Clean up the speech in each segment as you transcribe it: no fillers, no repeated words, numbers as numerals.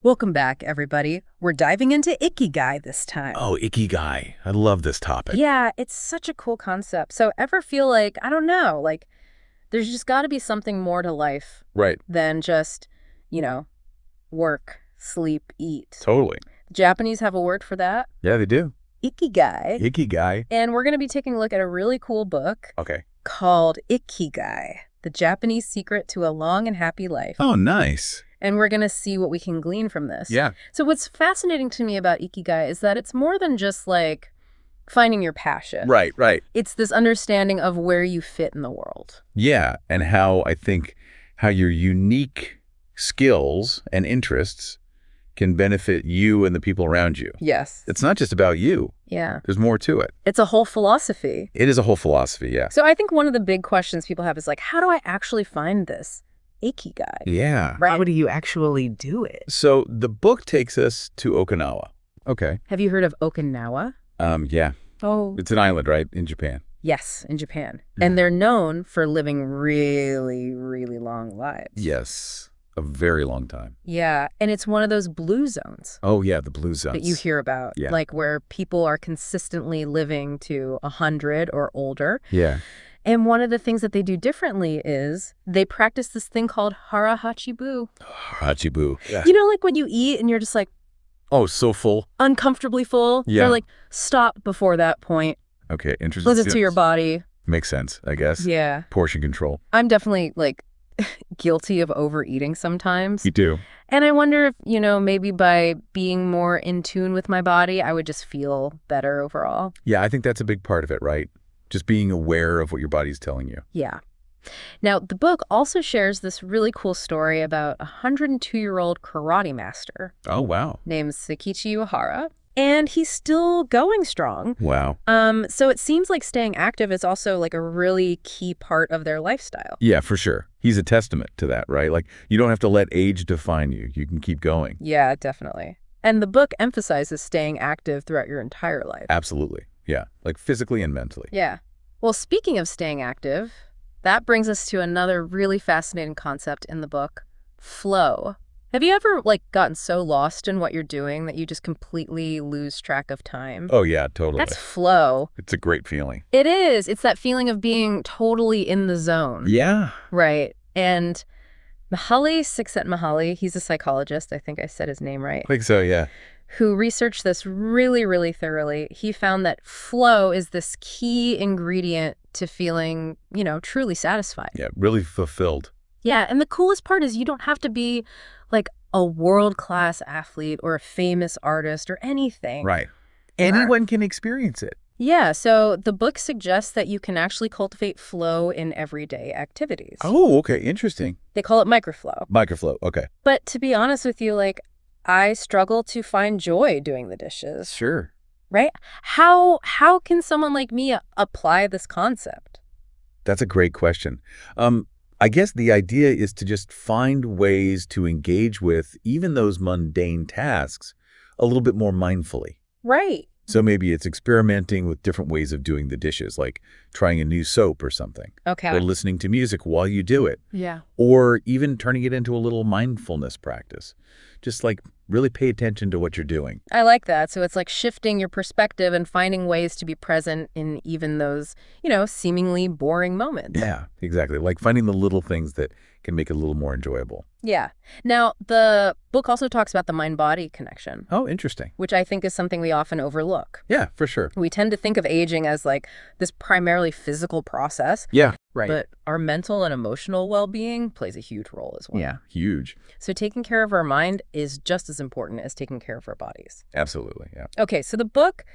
Welcome back, everybody. We're diving into Ikigai this time. Oh, Ikigai. I love this topic. Yeah, it's such a cool concept. So ever feel like, I don't know, like there's just got to be something more to life Right. than just, you know, work, sleep, eat. Totally. The Japanese have a word for that, Yeah, they do. Ikigai. Ikigai. And we're going to be taking a look at a really cool book Okay. called Ikigai, The Japanese Secret to a Long and Happy Life. Oh, nice. And we're going to see what we can glean from this. Yeah. So what's fascinating to me about Ikigai is that it's more than just like finding your passion. Right. It's this understanding of where you fit in the world. Yeah, and how your unique skills and interests can benefit you and the people around you. Yes. It's not just about you. Yeah. There's more to it. It's a whole philosophy. It is a whole philosophy, yeah. So I think one of the big questions people have is like, how do I actually find this Ikigai? Yeah. Right. How do you actually do it? So the book takes us to Okinawa. Okay. Have you heard of Okinawa? Yeah. Oh. It's an island, right, in Japan. Yes, in Japan. And they're known for living really, really long lives. Yes. A very long time. Yeah, and it's one of those blue zones Oh, yeah, the blue zones. that you hear about, Yeah. like where people are consistently living to 100 or older. Yeah. And one of the things that they do differently is they practice this thing called hara-hachi-bu. Hachibu. Yeah. You know, like when you eat and you're just like Oh, so full. uncomfortably full? Yeah. They're like, stop before that point. Okay, interesting. Listen to your body. Makes sense, I guess. Yeah. Portion control. I'm definitely like guilty of overeating sometimes. You do. And I wonder if, maybe by being more in tune with my body, I would just feel better overall. Yeah, I think that's a big part of it, right? Just being aware of what your body's telling you. Yeah. Now, the book also shares this really cool story about a 102-year-old karate master Oh, wow. named Sakichi Uehara, and he's still going strong. Wow. So it seems like staying active is also like a really key part of their lifestyle. Yeah, for sure. He's a testament to that, right? Like, you don't have to let age define you. You can keep going. Yeah, definitely. And the book emphasizes staying active throughout your entire life. Absolutely. Yeah, like physically and mentally. Yeah. Well, speaking of staying active, that brings us to another really fascinating concept in the book, flow. Have you ever gotten so lost in what you're doing that you just completely lose track of time? Oh, yeah, totally. That's flow. It's a great feeling. It is. It's that feeling of being totally in the zone. Yeah. Right. And Mihaly Csikszentmihalyi, he's a psychologist, I think I said his name right, I think so, yeah. who researched this really, really thoroughly. He found that flow is this key ingredient to feeling, truly satisfied. Yeah, really fulfilled. Yeah, and the coolest part is you don't have to be like a world-class athlete or a famous artist or anything. Right. Anyone can experience it. Yeah, so the book suggests that you can actually cultivate flow in everyday activities. Oh, okay. Interesting. They call it microflow. Microflow. Okay. But to be honest with you, I struggle to find joy doing the dishes. Sure. Right? How can someone like me apply this concept? That's a great question. I guess the idea is to just find ways to engage with even those mundane tasks a little bit more mindfully. Right. So maybe it's experimenting with different ways of doing the dishes, like trying a new soap or something. Okay. Or listening to music while you do it. Yeah. Or even turning it into a little mindfulness practice. Just really pay attention to what you're doing. I like that. So it's like shifting your perspective and finding ways to be present in even those, seemingly boring moments. Yeah, exactly. Like finding the little things that can make it a little more enjoyable. Yeah. Now, the book also talks about the mind-body connection, Oh, interesting. which I think is something we often overlook. Yeah, for sure. We tend to think of aging as this primarily physical process, Yeah, right. but our mental and emotional well-being plays a huge role as well. Yeah, huge. So taking care of our mind is just as important as taking care of our bodies. Absolutely, yeah. Okay, so the book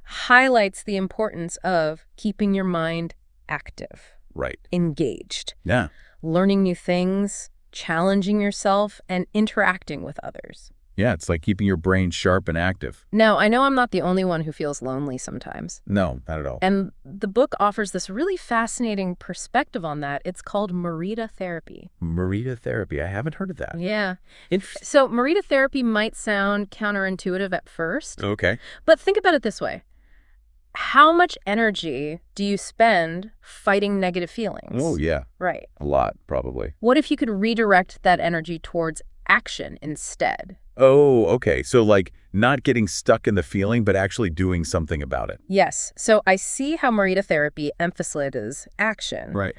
highlights the importance of keeping your mind active, Right. engaged, Yeah. learning new things, challenging yourself, and interacting with others. Yeah, it's like keeping your brain sharp and active. Now, I know I'm not the only one who feels lonely sometimes. No, not at all. And the book offers this really fascinating perspective on that. It's called Morita therapy. Morita therapy. I haven't heard of that. Yeah. Interesting. So Morita therapy might sound counterintuitive at first, Okay. but think about it this way. How much energy do you spend fighting negative feelings? Oh, yeah. Right. A lot, probably. What if you could redirect that energy towards action instead. Oh, okay. So like not getting stuck in the feeling, but actually doing something about it. Yes, so I see how Morita therapy emphasizes action. Right.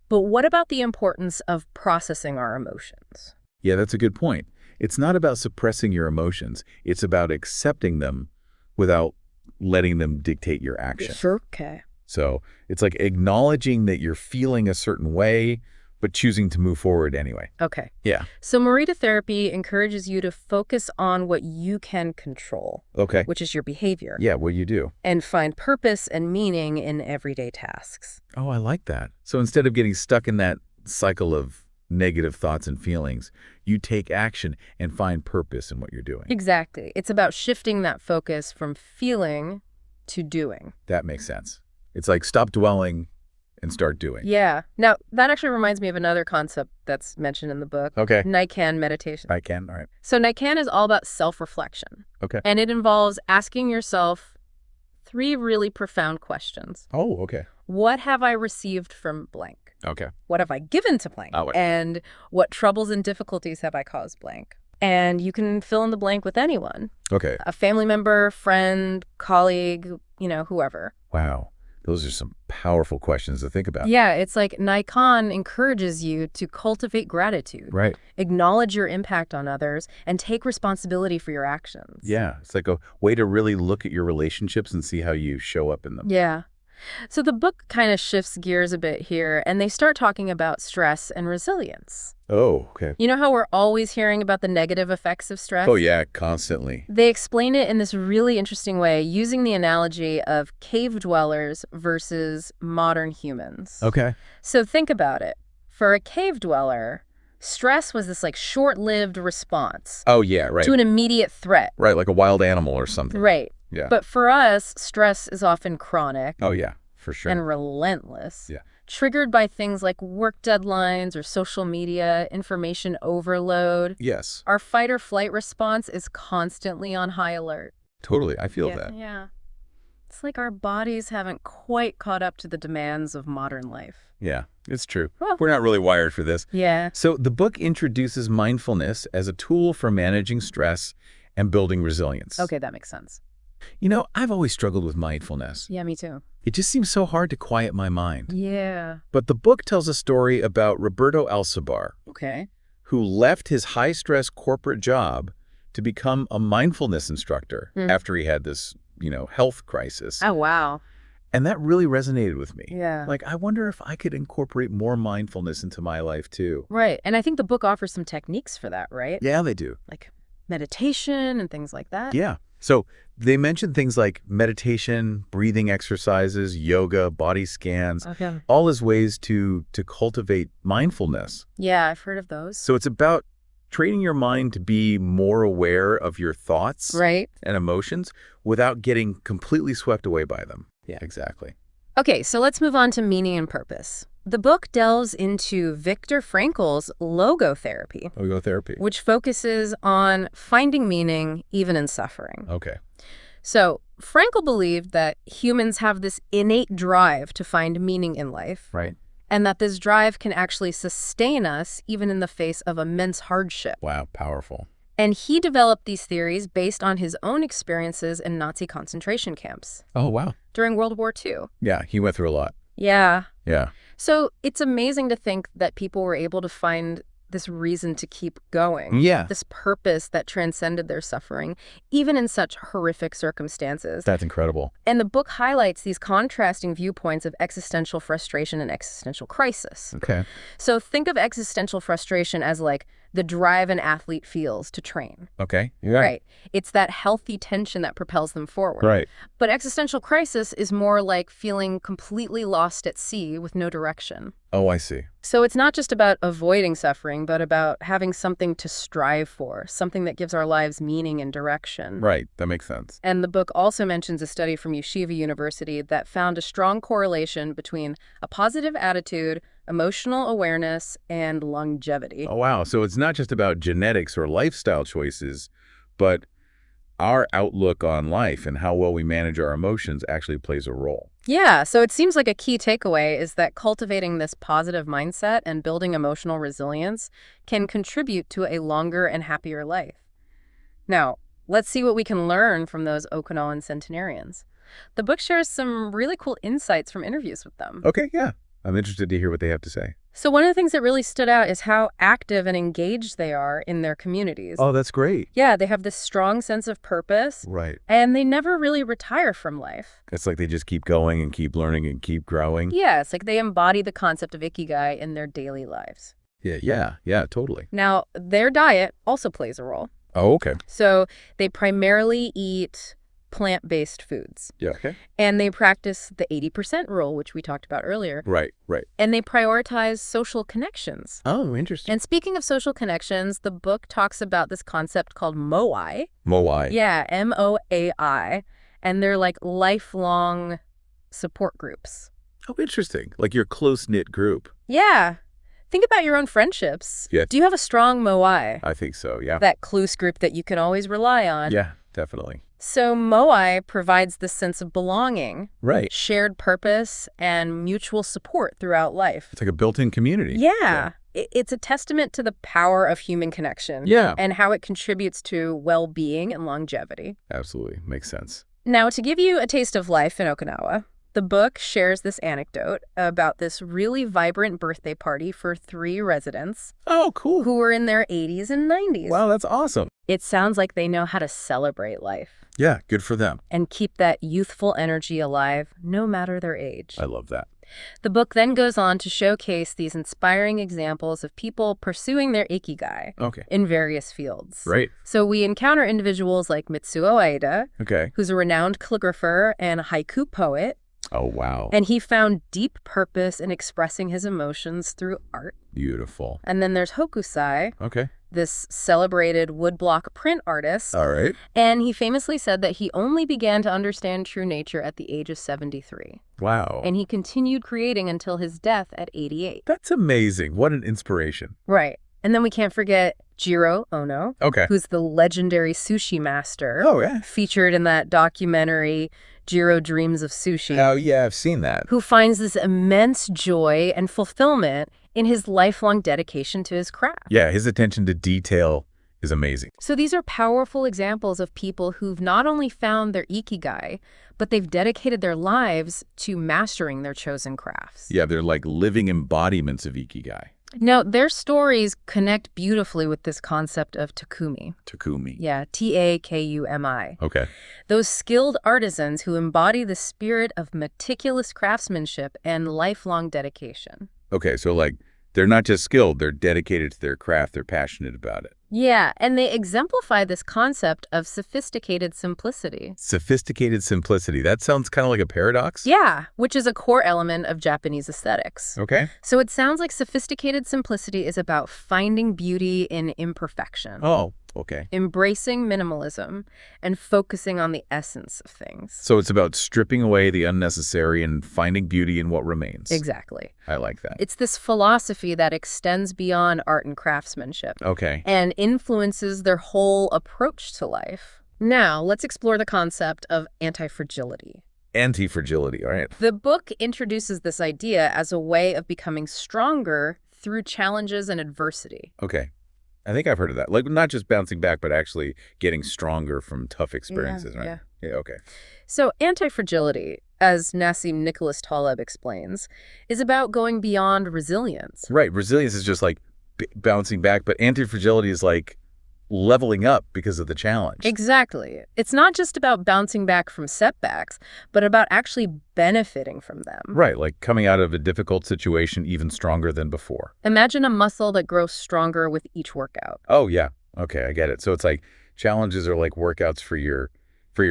But what about the importance of processing our emotions? Yeah, that's a good point. It's not about suppressing your emotions. It's about accepting them without letting them dictate your action. Sure. Okay. So it's like acknowledging that you're feeling a certain way, but choosing to move forward anyway. Okay. Yeah. So Morita therapy encourages you to focus on what you can control, Okay. which is your behavior, Yeah, what do you do? and find purpose and meaning in everyday tasks. Oh, I like that. So instead of getting stuck in that cycle of negative thoughts and feelings, you take action and find purpose in what you're doing. Exactly. It's about shifting that focus from feeling to doing. That makes sense. It's like stop dwelling and start doing. Yeah. Now, that actually reminds me of another concept that's mentioned in the book. Okay. Nikan meditation. I can. All right. So Nikan is all about self-reflection. Okay. And it involves asking yourself 3 really profound questions. Oh, okay. What have I received from blank? Okay. What have I given to blank? Oh, wait. And what troubles and difficulties have I caused blank? And you can fill in the blank with anyone. Okay. A family member, friend, colleague, whoever. Wow. Those are some powerful questions to think about. Yeah, it's like Nikan encourages you to cultivate gratitude, Right. acknowledge your impact on others, and take responsibility for your actions. Yeah. It's like a way to really look at your relationships and see how you show up in them. Yeah. So the book kind of shifts gears a bit here, and they start talking about stress and resilience. Oh, okay. You know how we're always hearing about the negative effects of stress? Oh, yeah, constantly. They explain it in this really interesting way, using the analogy of cave dwellers versus modern humans. Okay. So think about it. For a cave dweller, stress was this short-lived response Oh, yeah, right. to an immediate threat. Right, like a wild animal or something. Right. Yeah. But for us, stress is often chronic Oh, yeah, for sure. and relentless. Yeah. Triggered by things like work deadlines or social media, information overload. Yes, Our fight or flight response is constantly on high alert. totally. I feel that. Yeah. It's like our bodies haven't quite caught up to the demands of modern life. Yeah, it's true. Well- We're not really wired for this. Yeah. So the book introduces mindfulness as a tool for managing stress and building resilience. Okay, that makes sense. I've always struggled with mindfulness. Yeah, me too. It just seems so hard to quiet my mind. Yeah. But the book tells a story about Roberto Alcibar, Okay. who left his high-stress corporate job to become a mindfulness instructor after he had this, health crisis. Oh, wow. And that really resonated with me. Yeah. Like, I wonder if I could incorporate more mindfulness into my life, too. Right. And I think the book offers some techniques for that, right? Yeah, they do. Like meditation and things like that. Yeah. So they mentioned things like meditation, breathing exercises, yoga, body scans, Okay. all as ways to cultivate mindfulness. Yeah, I've heard of those. So it's about training your mind to be more aware of your thoughts Right. and emotions without getting completely swept away by them. Yeah, exactly. Okay, so let's move on to meaning and purpose. The book delves into Viktor Frankl's logotherapy, Logotherapy. which focuses on finding meaning even in suffering. Okay. So Frankl believed that humans have this innate drive to find meaning in life, Right. and that this drive can actually sustain us even in the face of immense hardship. Wow, powerful. And he developed these theories based on his own experiences in Nazi concentration camps Oh, wow. during World War II. Yeah, he went through a lot. Yeah. Yeah. So it's amazing to think that people were able to find this reason to keep going. Yeah. This purpose that transcended their suffering, even in such horrific circumstances. That's incredible. And the book highlights these contrasting viewpoints of existential frustration and existential crisis. Okay. So think of existential frustration as like the drive an athlete feels to train. Okay. Yeah. Right. It's that healthy tension that propels them forward. Right. But existential crisis is more like feeling completely lost at sea with no direction. Oh, I see. So it's not just about avoiding suffering, but about having something to strive for, something that gives our lives meaning and direction. Right. That makes sense. And the book also mentions a study from Yeshiva University that found a strong correlation between a positive attitude, emotional awareness, and longevity. Oh, wow. So it's not just about genetics or lifestyle choices, but our outlook on life and how well we manage our emotions actually plays a role. Yeah, so it seems like a key takeaway is that cultivating this positive mindset and building emotional resilience can contribute to a longer and happier life. Now, let's see what we can learn from those Okinawan centenarians. The book shares some really cool insights from interviews with them. Okay, yeah. I'm interested to hear what they have to say. So one of the things that really stood out is how active and engaged they are in their communities. Oh, that's great. Yeah, they have this strong sense of purpose, Right. and they never really retire from life. It's like they just keep going and keep learning and keep growing. Yeah, it's like they embody the concept of Ikigai in their daily lives. Yeah, totally. Now, their diet also plays a role. Oh, okay. So they primarily eat plant-based foods, Yeah, okay. and they practice the 80% rule, which we talked about earlier, Right. and they prioritize social connections. Oh, interesting. And speaking of social connections, the book talks about this concept called moai. Moai. Yeah, MOAI, and they're like lifelong support groups. Oh, interesting. Like your close-knit group. Yeah. Think about your own friendships. Yeah. Do you have a strong moai? I think so, yeah. That close group that you can always rely on? Yeah, definitely. So moai provides this sense of belonging, Right. shared purpose, and mutual support throughout life. It's like a built-in community. Yeah. It's a testament to the power of human connection. Yeah. And how it contributes to well-being and longevity. Absolutely. Makes sense. Now, to give you a taste of life in Okinawa, the book shares this anecdote about this really vibrant birthday party for 3 residents Oh, cool. who were in their 80s and 90s. Wow, that's awesome. It sounds like they know how to celebrate life Yeah, good for them. and keep that youthful energy alive no matter their age. I love that. The book then goes on to showcase these inspiring examples of people pursuing their Ikigai Okay. in various fields. Right. So we encounter individuals like Mitsuo Aida, Okay. who's a renowned calligrapher and haiku poet, Oh, wow. and he found deep purpose in expressing his emotions through art. Beautiful. And then there's Hokusai, Okay. this celebrated woodblock print artist, All right. and he famously said that he only began to understand true nature at the age of 73. Wow. And he continued creating until his death at 88. That's amazing. What an inspiration. Right. And then we can't forget Jiro Ono, Okay. who's the legendary sushi master, Oh, yeah. featured in that documentary, Jiro Dreams of Sushi, Oh, yeah, I've seen that. who finds this immense joy and fulfillment in his lifelong dedication to his craft. Yeah, his attention to detail is amazing. So these are powerful examples of people who've not only found their Ikigai, but they've dedicated their lives to mastering their chosen crafts. Yeah, they're like living embodiments of Ikigai. Now, their stories connect beautifully with this concept of takumi. Takumi. Yeah, Takumi. Okay. Those skilled artisans who embody the spirit of meticulous craftsmanship and lifelong dedication. Okay, so like they're not just skilled, they're dedicated to their craft, they're passionate about it. Yeah, and they exemplify this concept of sophisticated simplicity. Sophisticated simplicity. That sounds kind of like a paradox. Yeah, which is a core element of Japanese aesthetics. Okay. So it sounds like sophisticated simplicity is about finding beauty in imperfection, Oh, okay. embracing minimalism, and focusing on the essence of things. So it's about stripping away the unnecessary and finding beauty in what remains. Exactly. I like that. It's this philosophy that extends beyond art and craftsmanship Okay. and influences their whole approach to life. Now, let's explore the concept of anti-fragility. Anti-fragility. All right. The book introduces this idea as a way of becoming stronger through challenges and adversity. Okay. I think I've heard of that. Like not just bouncing back, but actually getting stronger from tough experiences, right? Yeah, okay. So anti-fragility, as Nassim Nicholas Taleb explains, is about going beyond resilience. Right. Resilience is just like bouncing back, but anti-fragility is like leveling up because of the challenge. Exactly. It's not just about bouncing back from setbacks, but about actually benefiting from them. Right. Like coming out of a difficult situation even stronger than before. Imagine a muscle that grows stronger with each workout. Oh, yeah. Okay, I get it. So it's like challenges are like workouts for your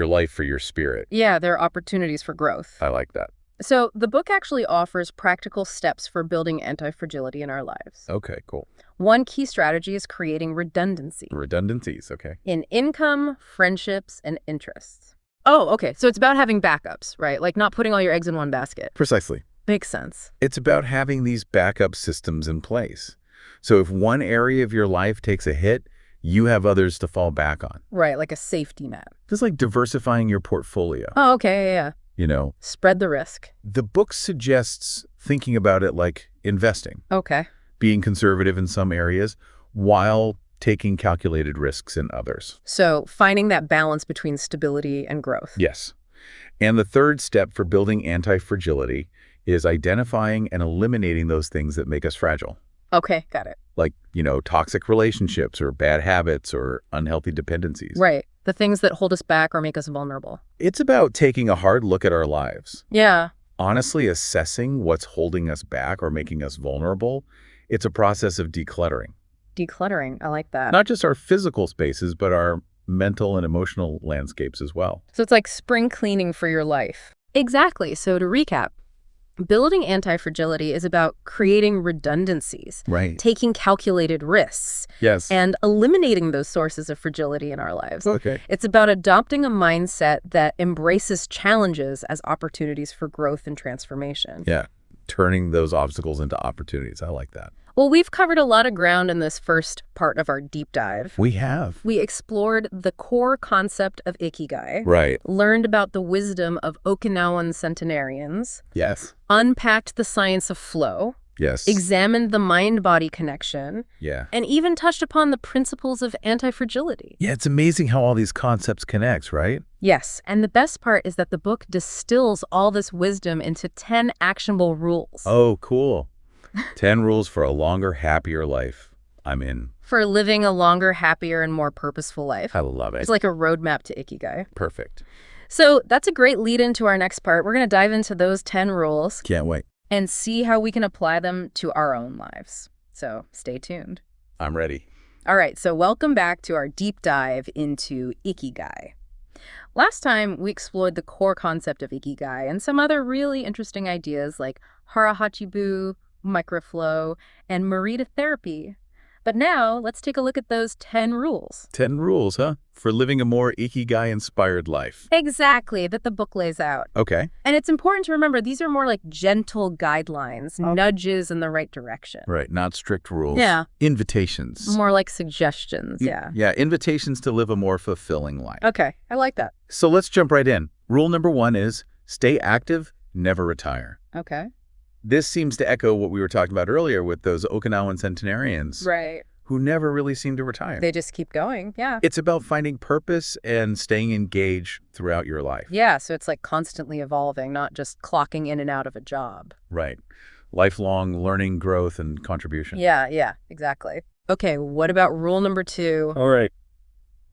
life, for your spirit. Yeah, there are opportunities for growth. I like that. So the book actually offers practical steps for building anti-fragility in our lives. Okay, cool. One key strategy is creating redundancy Redundancies, okay. in income, friendships, and interests. Oh, okay. So it's about having backups, right? Like not putting all your eggs in one basket. Precisely. Makes sense. It's about having these backup systems in place. So if one area of your life takes a hit, you have others to fall back on. Right, like a safety net. Just like diversifying your portfolio, Oh, okay, yeah. you know. Spread the risk. The book suggests thinking about it like investing, Okay. being conservative in some areas while taking calculated risks in others. So finding that balance between stability and growth. Yes. And the third step for building anti-fragility is identifying and eliminating those things that make us fragile. Okay, got it. Like, toxic relationships or bad habits or unhealthy dependencies. Right. The things that hold us back or make us vulnerable. It's about taking a hard look at our lives. Yeah. Honestly assessing what's holding us back or making us vulnerable. It's a process of decluttering. Decluttering. I like that. Not just our physical spaces, but our mental and emotional landscapes as well. So it's like spring cleaning for your life. Exactly. So to recap, building anti-fragility is about creating redundancies, Right. taking calculated risks, Yes. and eliminating those sources of fragility in our lives. Okay. It's about adopting a mindset that embraces challenges as opportunities for growth and transformation. Yeah. Turning those obstacles into opportunities. I like that. Well, we've covered a lot of ground in this first part of our deep dive. We have. We explored the core concept of Ikigai, Right. learned about the wisdom of Okinawan centenarians, Yes. unpacked the science of flow, Yes. examined the mind-body connection, Yeah. and even touched upon the principles of anti-fragility. Yeah, it's amazing how all these concepts connect, right? Yes, and the best part is that the book distills all this wisdom into 10 actionable rules. Oh, cool. 10 rules for a longer, happier life. I'm in. For living a longer, happier, and more purposeful life. I love it. It's like a roadmap to Ikigai. Perfect. So that's a great lead into our next part. We're going to dive into those 10 rules Can't wait. and see how we can apply them to our own lives. So stay tuned. I'm ready. All right, so welcome back to our deep dive into Ikigai. Last time, we explored the core concept of Ikigai and some other really interesting ideas like hara hachibu, microflow, and Morita therapy. But now, let's take a look at those 10 rules. 10 rules, huh? For living a more Ikigai-inspired life. Exactly, that the book lays out. Okay. And it's important to remember these are more like gentle guidelines, nudges in the right direction. Right, not strict rules. Yeah. Invitations. More like suggestions, yeah. Yeah, invitations to live a more fulfilling life. Okay, I like that. So let's jump right in. Rule number 1 is stay active, never retire. Okay. This seems to echo what we were talking about earlier with those Okinawan centenarians Right. who never really seem to retire. They just keep going, yeah. It's about finding purpose and staying engaged throughout your life. Yeah, so it's like constantly evolving, not just clocking in and out of a job. Right. Lifelong learning, growth, and contribution. Yeah, exactly. Okay, what about rule number 2? All right.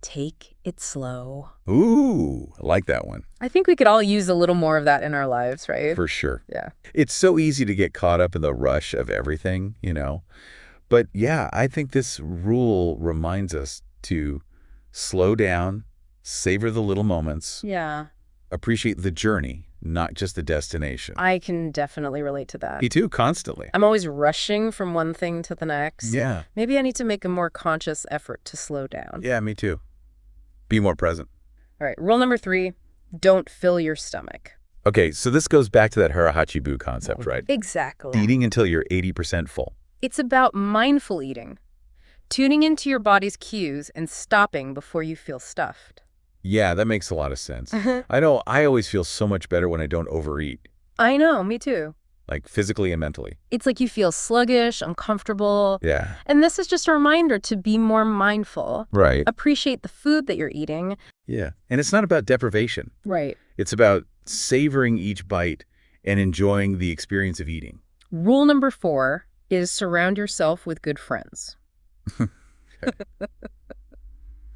Take it slow. Ooh, I like that one. I think we could all use a little more of that in our lives, right? For sure. Yeah. It's so easy to get caught up in the rush of everything, But yeah, I think this rule reminds us to slow down, savor the little moments, Yeah. appreciate the journey, not just the destination. I can definitely relate to that. Me too, constantly. I'm always rushing from one thing to the next. Yeah. Maybe I need to make a more conscious effort to slow down. Yeah, me too. Be more present. All right, rule number 3, don't fill your stomach. Okay, so this goes back to that hara-hachi-bu concept, right? Exactly. Eating until you're 80% full. It's about mindful eating, tuning into your body's cues and stopping before you feel stuffed. Yeah, that makes a lot of sense. I know I always feel so much better when I don't overeat, I know, me too. like physically and mentally. It's like you feel sluggish, uncomfortable. Yeah. And this is just a reminder to be more mindful. Right. Appreciate the food that you're eating. Yeah. And it's not about deprivation. Right. It's about savoring each bite and enjoying the experience of eating. Rule number 4 is surround yourself with good friends.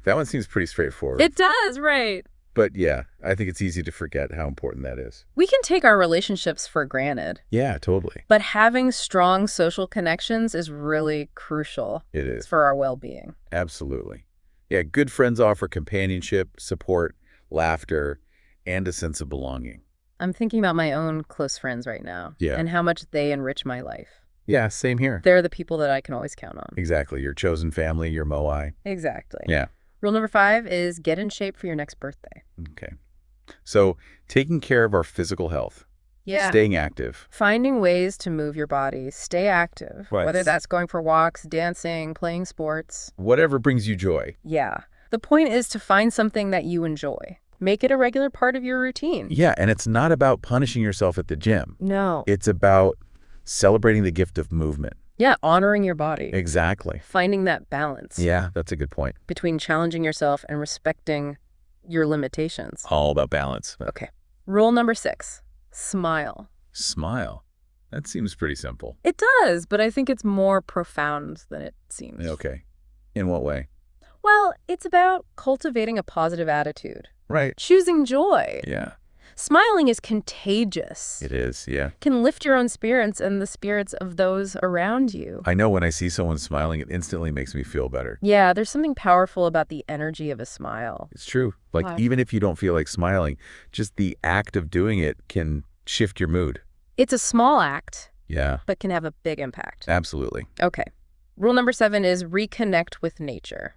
That one seems pretty straightforward. It does, right. But yeah, I think it's easy to forget how important that is. We can take our relationships for granted, Yeah, totally. but having strong social connections is really crucial It is. for our well-being. Absolutely. Yeah, good friends offer companionship, support, laughter, and a sense of belonging. I'm thinking about my own close friends right now Yeah. and how much they enrich my life. Yeah, same here. They're the people that I can always count on. Exactly. Your chosen family, your moai. Exactly. Yeah. Rule number 5 is get in shape for your next birthday. Okay. So taking care of our physical health, Yeah. Staying active. Finding ways to move your body, stay active, Right. whether that's going for walks, dancing, playing sports. Whatever brings you joy. Yeah. The point is to find something that you enjoy. Make it a regular part of your routine. Yeah, and it's not about punishing yourself at the gym. No. It's about celebrating the gift of movement. Yeah, honoring your body. Exactly. Finding that balance. Yeah, that's a good point. Between challenging yourself and respecting your limitations. All about balance. Okay. Rule number 6, smile. Smile. That seems pretty simple. It does, but I think it's more profound than it seems. Okay. In what way? Well, it's about cultivating a positive attitude. Right. Choosing joy. Yeah, Smiling is contagious. it is. Yeah. Can lift your own spirits and the spirits of those around you. I know when I see someone smiling, it instantly makes me feel better. Yeah, there's something powerful about the energy of a smile. It's true. Like, Why? even if you don't feel like smiling, just the act of doing it can shift your mood. It's a small act, Yeah, but can have a big impact. absolutely. Okay. Rule number 7 is reconnect with nature.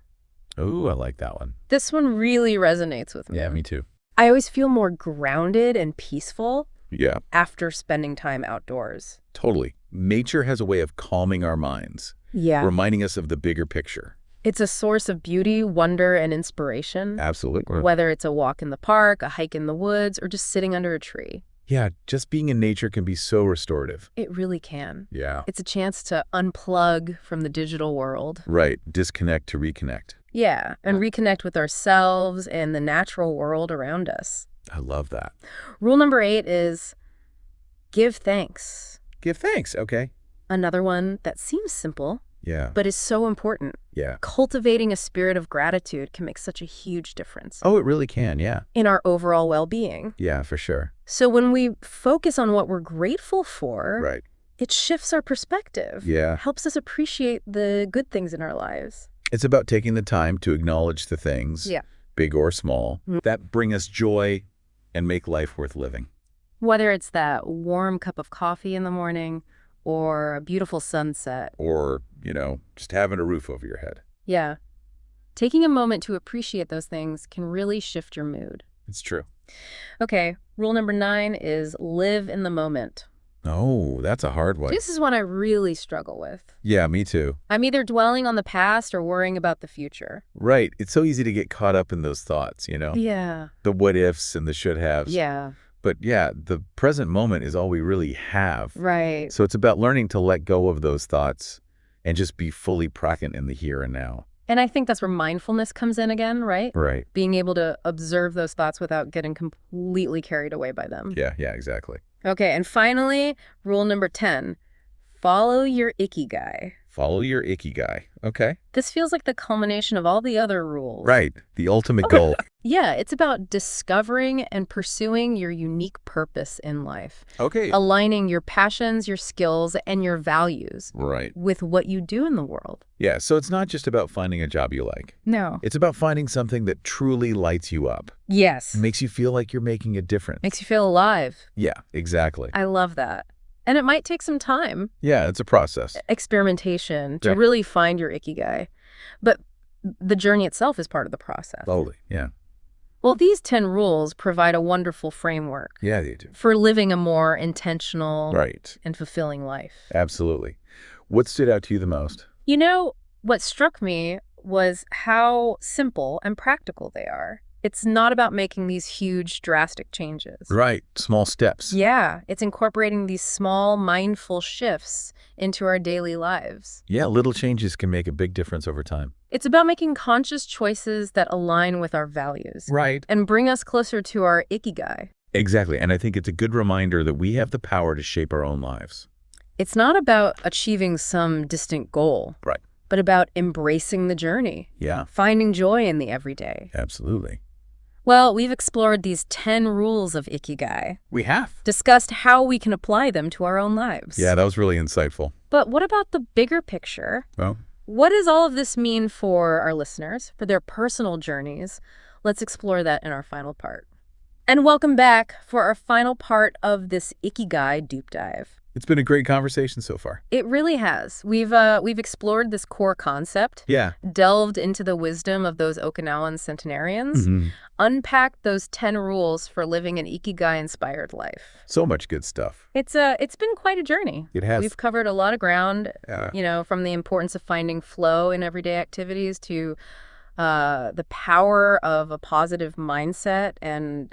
Ooh, I like that one. This one really resonates with me. Yeah, me too. I always feel more grounded and peaceful Yeah, after spending time outdoors. totally. Nature has a way of calming our minds, Yeah. reminding us of the bigger picture. It's a source of beauty, wonder, and inspiration. Absolutely. Whether it's a walk in the park, a hike in the woods, or just sitting under a tree. Yeah, just being in nature can be so restorative. It really can. Yeah. It's a chance to unplug from the digital world. Right. Disconnect to reconnect. Yeah, and reconnect with ourselves and the natural world around us. I love that. Rule number 8 is give thanks. Give thanks. Okay. Another one that seems simple, Yeah. but is so important. Yeah. Cultivating a spirit of gratitude can make such a huge difference Oh, it really can. Yeah. in our overall well-being. Yeah, for sure. So when we focus on what we're grateful for, Right. it shifts our perspective. Yeah. Helps us appreciate the good things in our lives. It's about taking the time to acknowledge the things, Yeah. big or small, Mm. that bring us joy and make life worth living. Whether it's that warm cup of coffee in the morning or a beautiful sunset. Or, just having a roof over your head. Yeah. Taking a moment to appreciate those things can really shift your mood. It's true. Okay, rule number 9 is live in the moment. Oh, that's a hard one. This is one I really struggle with. Yeah, me too. I'm either dwelling on the past or worrying about the future. Right. It's so easy to get caught up in those thoughts, Yeah. The what ifs and the should haves. Yeah, But yeah, the present moment is all we really have. right. So it's about learning to let go of those thoughts and just be fully present in the here and now. And I think that's where mindfulness comes in again, right? Right. Being able to observe those thoughts without getting completely carried away by them. Yeah, exactly. Okay, and finally, rule number 10, follow your Ikigai. Follow your Ikigai. Okay. This feels like the culmination of all the other rules. Right. The ultimate goal. Yeah, it's about discovering and pursuing your unique purpose in life, Okay. aligning your passions, your skills, and your values Right. with what you do in the world. Yeah, so it's not just about finding a job you like. No. It's about finding something that truly lights you up. Yes. Makes you feel like you're making a difference. Makes you feel alive. Yeah, exactly. I love that. And it might take some time, Yeah, it's a process. experimentation, to Yeah. really find your Ikigai. But the journey itself is part of the process. Slowly. Yeah. Well, these 10 rules provide a wonderful framework Yeah, they do. for living a more intentional Right. and fulfilling life. Absolutely. What stood out to you the most? You know, what struck me was how simple and practical they are. It's not about making these huge, drastic changes. Right. Small steps. Yeah, it's incorporating these small, mindful shifts into our daily lives. Yeah, little changes can make a big difference over time. It's about making conscious choices that align with our values Right. and bring us closer to our Ikigai. Exactly. And I think it's a good reminder that we have the power to shape our own lives. It's not about achieving some distant goal, Right. but about embracing the journey, Yeah, finding joy in the everyday. absolutely. Well, we've explored these 10 rules of Ikigai, We have. discussed how we can apply them to our own lives. Yeah, that was really insightful. But what about the bigger picture? Well, What does all of this mean for our listeners, for their personal journeys? Let's explore that in our final part. And welcome back for our final part of this Ikigai deep dive. It's been a great conversation so far. It really has. We've explored this core concept, Yeah. delved into the wisdom of those Okinawan centenarians, Hmm. unpacked those 10 rules for living an Ikigai-inspired life. So much good stuff. It's been quite a journey. It has. We've covered a lot of ground, Yeah. from the importance of finding flow in everyday activities to the power of a positive mindset and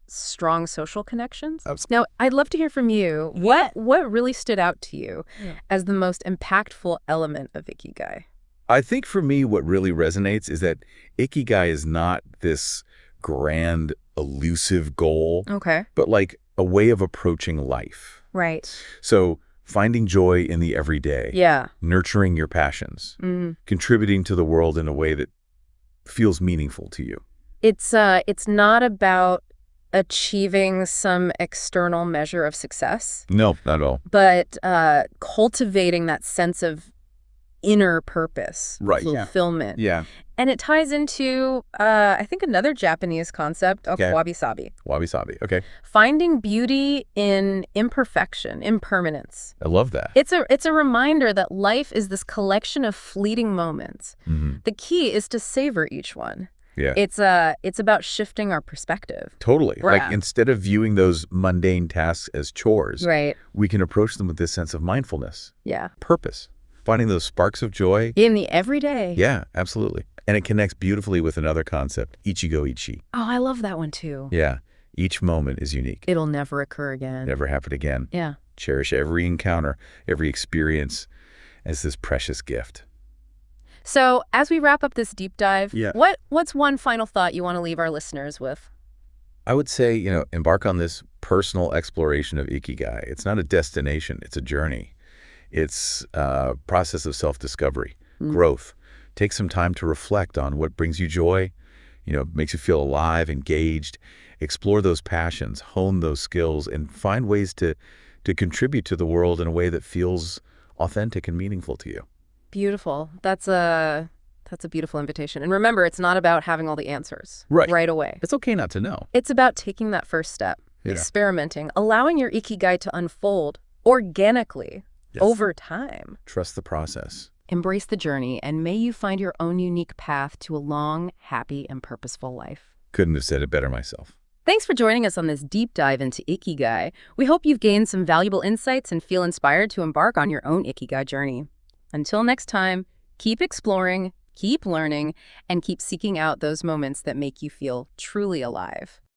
strong social connections. Now, I'd love to hear from you. What really stood out to you as the most impactful element of Ikigai? I think for me, what really resonates is that Ikigai is not this grand, elusive goal, Okay. but like a way of approaching life. Right. So finding joy in the everyday, Yeah. nurturing your passions, Mm. contributing to the world in a way that feels meaningful to you. It's not about achieving some external measure of success, No, not at all. but cultivating that sense of inner purpose, Right, yeah. fulfillment. Yeah. And it ties into, I think, another Japanese concept of Okay. wabi-sabi. Wabi-sabi. Okay. Finding beauty in imperfection, impermanence. I love that. It's a reminder that life is this collection of fleeting moments. Mhm. The key is to savor each one. Yeah. It's about shifting our perspective. Totally. Right. Like instead of viewing those mundane tasks as chores, Right. we can approach them with this sense of mindfulness, Yeah. purpose, finding those sparks of joy. In the everyday. Yeah, absolutely. And it connects beautifully with another concept, ichigo-ichi. Oh, I love that one too. Yeah. Each moment is unique. It'll never occur again. Never happen again. Yeah. Cherish every encounter, every experience as this precious gift. So, as we wrap up this deep dive, Yeah. what's one final thought you want to leave our listeners with? I would say, embark on this personal exploration of Ikigai. It's not a destination, it's a journey. It's a process of self-discovery, growth. Take some time to reflect on what brings you joy, makes you feel alive, engaged. Explore those passions, hone those skills, and find ways to contribute to the world in a way that feels authentic and meaningful to you. Beautiful. That's a beautiful invitation. And remember, it's not about having all the answers Right. away. It's okay not to know. It's about taking that first step, Yeah. experimenting, allowing your Ikigai to unfold organically Yes. over time. Trust the process. Embrace the journey, and may you find your own unique path to a long, happy, and purposeful life. Couldn't have said it better myself. Thanks for joining us on this deep dive into Ikigai. We hope you've gained some valuable insights and feel inspired to embark on your own Ikigai journey. Until next time, keep exploring, keep learning, and keep seeking out those moments that make you feel truly alive.